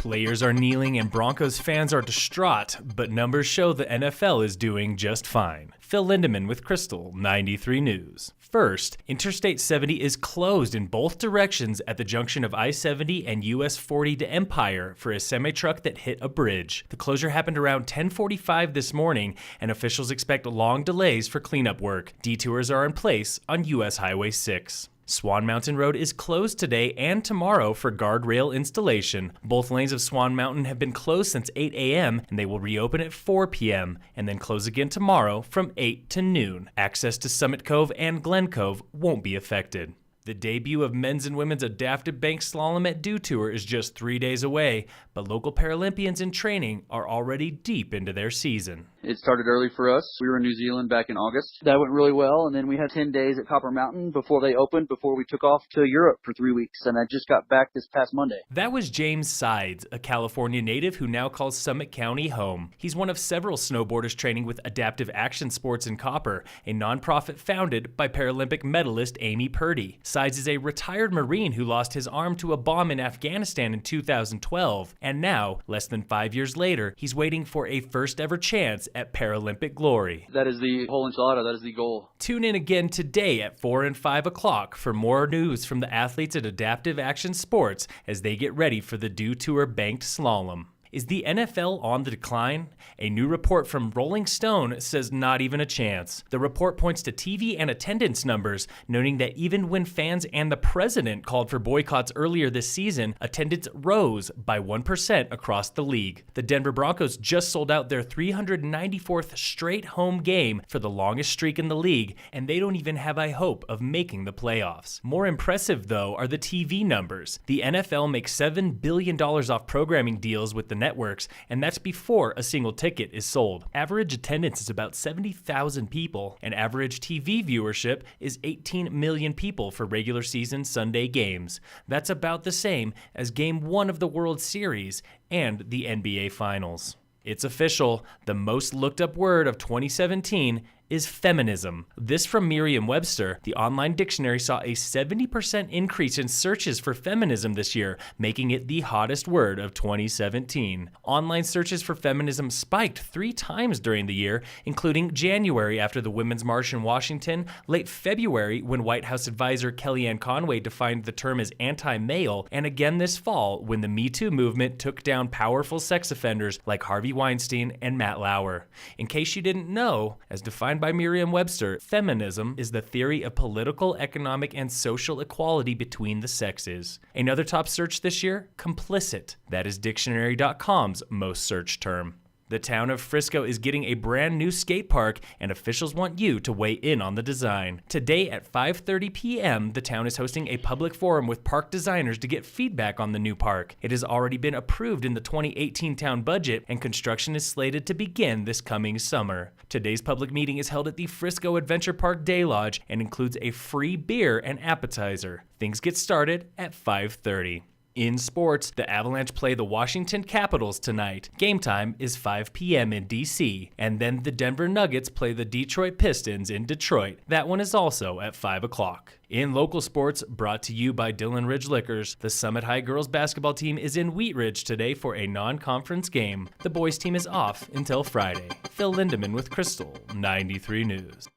Players are kneeling and Broncos fans are distraught, but numbers show the NFL is doing just fine. Phil Lindemann with Krystal, 93 News. First, Interstate 70 is closed in both directions at the junction of I-70 and US 40 to Empire for a semi-truck that hit a bridge. The closure happened around 10:45 this morning, and officials expect long delays for cleanup work. Detours are in place on US Highway 6. Swan Mountain Road is closed today and tomorrow for guardrail installation. Both lanes of Swan Mountain have been closed since 8 a.m. and they will reopen at 4 p.m. and then close again tomorrow from 8 to noon. Access to Summit Cove and Glen Cove won't be affected. The debut of men's and women's adaptive bank slalom at Dew Tour is just 3 days away, but local Paralympians in training are already deep into their season. It started early for us. We were in New Zealand back in August. That went really well, and then we had 10 days at Copper Mountain before they opened, before we took off to Europe for 3 weeks, and I just got back this past Monday. That was James Sides, a California native who now calls Summit County home. He's one of several snowboarders training with Adaptive Action Sports in Copper, a nonprofit founded by Paralympic medalist Amy Purdy. Sides is a retired Marine who lost his arm to a bomb in Afghanistan in 2012, and now, less than 5 years later, he's waiting for a first ever chance at Paralympic glory. That is the whole enchilada. That is the goal. Tune in again today at 4 and 5 o'clock for more news from the athletes at Adaptive Action Sports as they get ready for the Dew Tour banked slalom. Is the NFL on the decline? A new report from Rolling Stone says not even a chance. The report points to TV and attendance numbers, noting that even when fans and the president called for boycotts earlier this season, attendance rose by 1% across the league. The Denver Broncos just sold out their 394th straight home game for the longest streak in the league, and they don't even have a hope of making the playoffs. More impressive, though, are the TV numbers. The NFL makes $7 billion off programming deals with the networks, and that's before a single ticket is sold. Average attendance is about 70,000 people, and average TV viewership is 18 million people for regular season Sunday games. That's about the same as Game 1 of the World Series and the NBA Finals. It's official, the most looked up word of 2017 is feminism. This from Merriam-Webster. The online dictionary saw a 70% increase in searches for feminism this year, making it the hottest word of 2017. Online searches for feminism spiked 3 times during the year, including January after the Women's March in Washington, late February when White House advisor Kellyanne Conway defined the term as anti-male, and again this fall when the Me Too movement took down powerful sex offenders like Harvey Weinstein and Matt Lauer. In case you didn't know, as defined by Merriam-Webster, feminism is the theory of political, economic, and social equality between the sexes. Another top search this year, complicit. That is dictionary.com's most searched term. The town of Frisco is getting a brand new skate park, and officials want you to weigh in on the design. Today at 5:30 p.m., the town is hosting a public forum with park designers to get feedback on the new park. It has already been approved in the 2018 town budget, and construction is slated to begin this coming summer. Today's public meeting is held at the Frisco Adventure Park Day Lodge and includes a free beer and appetizer. Things get started at 5:30. In sports, the Avalanche play the Washington Capitals tonight. Game time is 5 p.m. in D.C., and then the Denver Nuggets play the Detroit Pistons in Detroit. That one is also at 5 o'clock. In local sports, brought to you by Dillon Ridge Liquors, the Summit High girls basketball team is in Wheat Ridge today for a non-conference game. The boys team is off until Friday. Phil Lindemann with Krystal, 93 News.